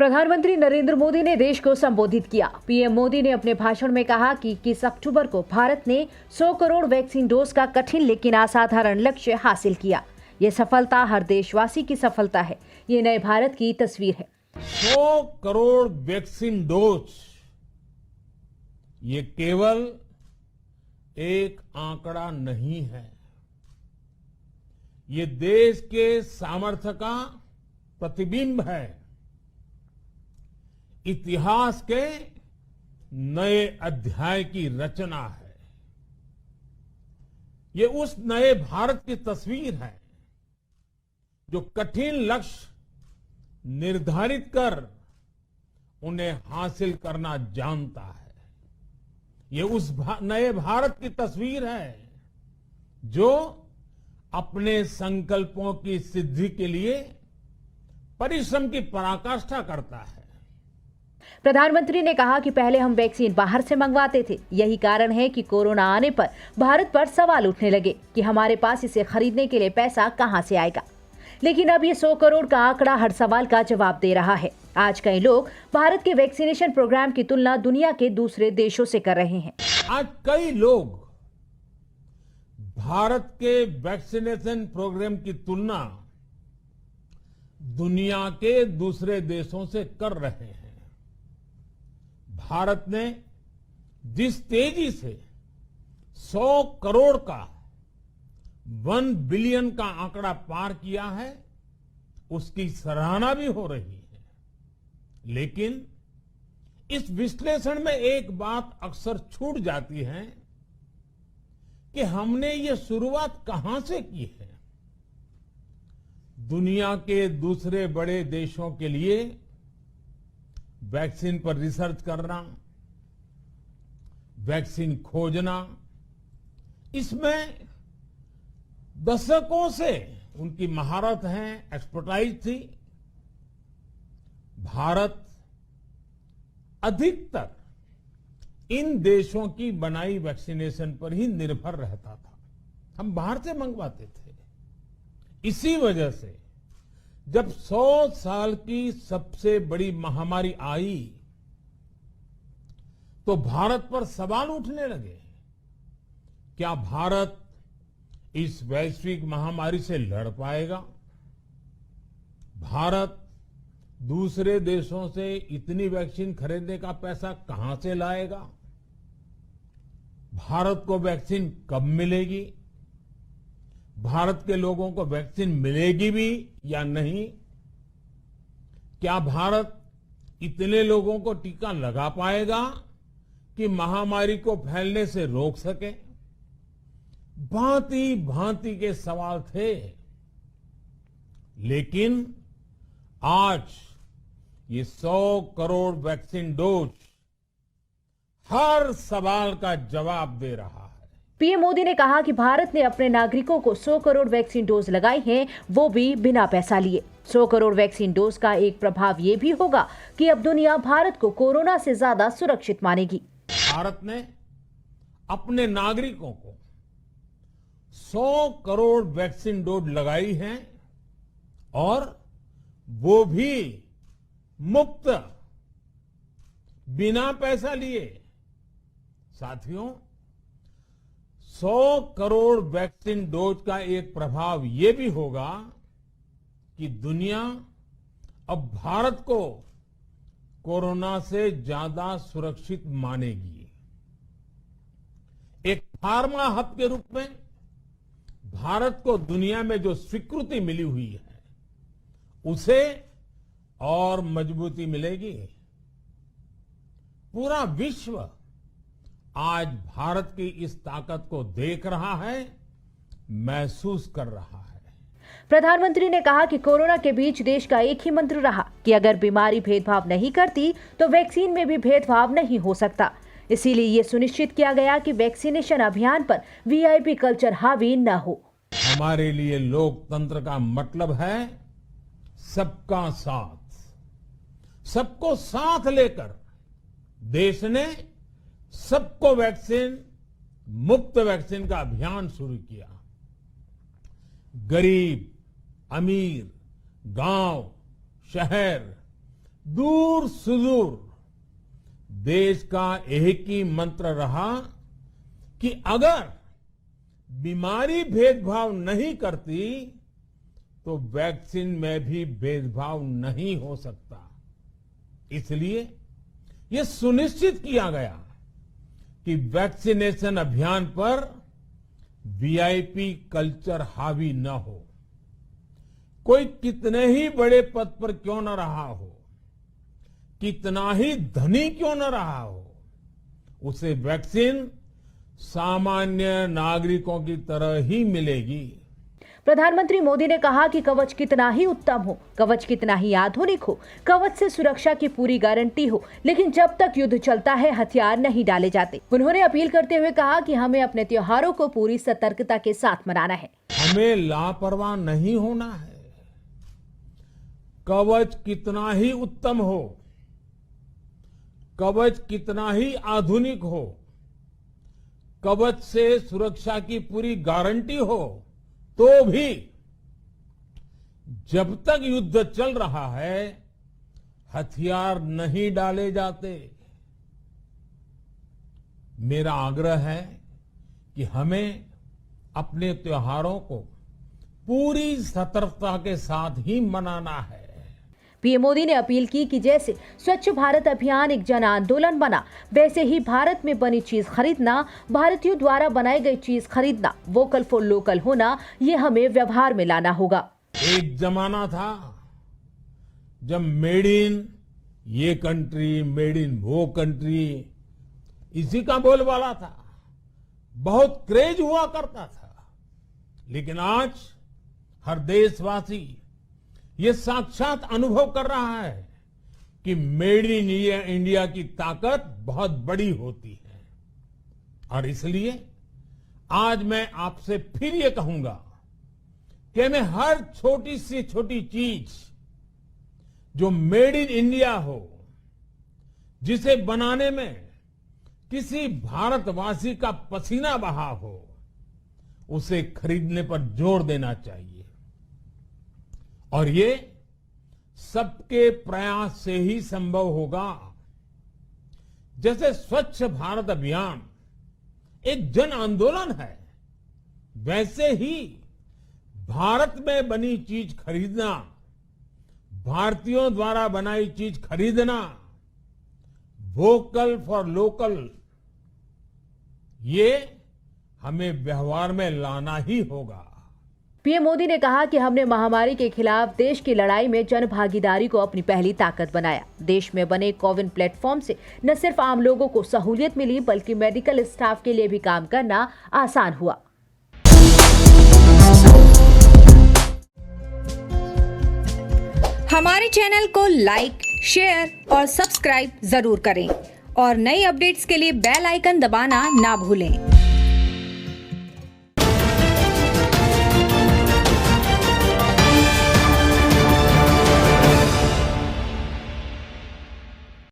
प्रधानमंत्री नरेंद्र मोदी ने देश को संबोधित किया। पीएम मोदी ने अपने भाषण में कहा कि 21 अक्टूबर को भारत ने 100 करोड़ वैक्सीन डोज का कठिन लेकिन असाधारण लक्ष्य हासिल किया। ये सफलता हर देशवासी की सफलता है। ये नए भारत की तस्वीर है। 100 करोड़ वैक्सीन डोज ये केवल एक आंकड़ा नहीं है, ये देश के सामर्थ्य का प्रतिबिंब है, इतिहास के नए अध्याय की रचना है। ये उस नए भारत की तस्वीर है जो कठिन लक्ष्य निर्धारित कर उन्हें हासिल करना जानता है। ये उस नए भारत की तस्वीर है जो अपने संकल्पों की सिद्धि के लिए परिश्रम की पराकाष्ठा करता है। प्रधानमंत्री ने कहा कि पहले हम वैक्सीन बाहर से मंगवाते थे। यही कारण है कि कोरोना आने पर भारत पर सवाल उठने लगे कि हमारे पास इसे खरीदने के लिए पैसा कहां से आएगा। लेकिन अब ये 100 करोड़ का आंकड़ा हर सवाल का जवाब दे रहा है। आज कई लोग भारत के वैक्सीनेशन प्रोग्राम की तुलना दुनिया के दूसरे देशों से कर रहे हैं। आज कई लोग भारत के वैक्सीनेशन प्रोग्राम की तुलना दुनिया के दूसरे देशों से कर रहे हैं। भारत ने जिस तेजी से 100 करोड़ का 1 बिलियन का आंकड़ा पार किया है, उसकी सराहना भी हो रही है। लेकिन इस विश्लेषण में एक बात अक्सर छूट जाती है कि हमने ये शुरुआत कहां से की है। दुनिया के दूसरे बड़े देशों के लिए वैक्सीन पर रिसर्च करना, वैक्सीन खोजना, इसमें दशकों से उनकी महारत है, एक्सपर्टाइज थी। भारत अधिकतर इन देशों की बनाई वैक्सीनेशन पर ही निर्भर रहता था। हम बाहर से मंगवाते थे। इसी वजह से जब 100 साल की सबसे बड़ी महामारी आई तो भारत पर सवाल उठने लगे। क्या भारत इस वैश्विक महामारी से लड़ पाएगा? भारत दूसरे देशों से इतनी वैक्सीन खरीदने का पैसा कहां से लाएगा? भारत को वैक्सीन कब मिलेगी? भारत के लोगों को वैक्सीन मिलेगी भी या नहीं? क्या भारत इतने लोगों को टीका लगा पाएगा कि महामारी को फैलने से रोक सके? भांति भांति के सवाल थे। लेकिन आज ये 100 करोड़ वैक्सीन डोज हर सवाल का जवाब दे रहा है। पीएम मोदी ने कहा कि भारत ने अपने नागरिकों को 100 करोड़ वैक्सीन डोज लगाई हैं, वो भी बिना पैसा लिए। 100 करोड़ वैक्सीन डोज का एक प्रभाव ये भी होगा कि अब दुनिया भारत को कोरोना से ज्यादा सुरक्षित मानेगी। भारत ने अपने नागरिकों को 100 करोड़ वैक्सीन डोज लगाई हैं और वो भी मुफ्त, बिना पैसा लिए। साथियों, 100 करोड़ वैक्सीन डोज का एक प्रभाव ये भी होगा कि दुनिया अब भारत को कोरोना से ज्यादा सुरक्षित मानेगी। एक फार्मा हब के रूप में भारत को दुनिया में जो स्वीकृति मिली हुई है, उसे और मजबूती मिलेगी। पूरा विश्व आज भारत की इस ताकत को देख रहा है, महसूस कर रहा है। प्रधानमंत्री ने कहा कि कोरोना के बीच देश का एक ही मंत्र रहा कि अगर बीमारी भेदभाव नहीं करती तो वैक्सीन में भी भेदभाव नहीं हो सकता। इसीलिए ये सुनिश्चित किया गया कि वैक्सीनेशन अभियान पर वीआईपी कल्चर हावी न हो। हमारे लिए लोकतंत्र का मतलब है सबका साथ। सबको साथ लेकर देश ने सबको वैक्सीन, मुफ्त वैक्सीन का अभियान शुरू किया। गरीब, अमीर, गांव, शहर, दूर सुदूर देश का एक ही मंत्र रहा कि अगर बीमारी भेदभाव नहीं करती तो वैक्सीन में भी भेदभाव नहीं हो सकता। इसलिए यह सुनिश्चित किया गया कि वैक्सीनेशन अभियान पर वीआईपी कल्चर हावी न हो। कोई कितने ही बड़े पद पर क्यों न रहा हो, कितना ही धनी क्यों न रहा हो, उसे वैक्सीन सामान्य नागरिकों की तरह ही मिलेगी। प्रधानमंत्री मोदी ने कहा कि कवच कितना ही उत्तम हो, कवच कितना ही आधुनिक हो, कवच से सुरक्षा की पूरी गारंटी हो, लेकिन जब तक युद्ध चलता है हथियार नहीं डाले जाते। उन्होंने अपील करते हुए कहा कि हमें अपने त्योहारों को पूरी सतर्कता के साथ मनाना है। हमें लापरवाह नहीं होना है। कवच कितना ही उत्तम हो, कवच कितना ही आधुनिक हो, कवच से सुरक्षा की पूरी गारंटी हो, तो भी जब तक युद्ध चल रहा है हथियार नहीं डाले जाते। मेरा आग्रह है कि हमें अपने त्योहारों को पूरी सतर्कता के साथ ही मनाना है। पीएम मोदी ने अपील की कि जैसे स्वच्छ भारत अभियान एक जन आंदोलन बना, वैसे ही भारत में बनी चीज खरीदना, भारतीयों द्वारा बनाई गई चीज खरीदना, वोकल फॉर लोकल होना, ये हमें व्यवहार में लाना होगा। एक जमाना था जब मेड इन ये कंट्री, मेड इन वो कंट्री, इसी का बोलबाला था, बहुत क्रेज हुआ करता था। लेकिन आज हर देशवासी ये साक्षात अनुभव कर रहा है कि मेड इन इंडिया की ताकत बहुत बड़ी होती है। और इसलिए आज मैं आपसे फिर ये कहूंगा कि हमें हर छोटी से छोटी चीज जो मेड इन इंडिया हो, जिसे बनाने में किसी भारतवासी का पसीना बहा हो, उसे खरीदने पर जोर देना चाहिए। और ये सबके प्रयास से ही संभव होगा। जैसे स्वच्छ भारत अभियान एक जन आंदोलन है, वैसे ही भारत में बनी चीज खरीदना, भारतीयों द्वारा बनाई चीज खरीदना, वोकल फॉर लोकल, ये हमें व्यवहार में लाना ही होगा। पीएम मोदी ने कहा कि हमने महामारी के खिलाफ देश की लड़ाई में जन भागीदारी को अपनी पहली ताकत बनाया। देश में बने कोविन प्लेटफॉर्म से न सिर्फ आम लोगों को सहूलियत मिली, बल्कि मेडिकल स्टाफ के लिए भी काम करना आसान हुआ। हमारे चैनल को लाइक, शेयर और सब्सक्राइब जरूर करें और नई अपडेट्स के लिए बेल आइकन दबाना ना भूलें।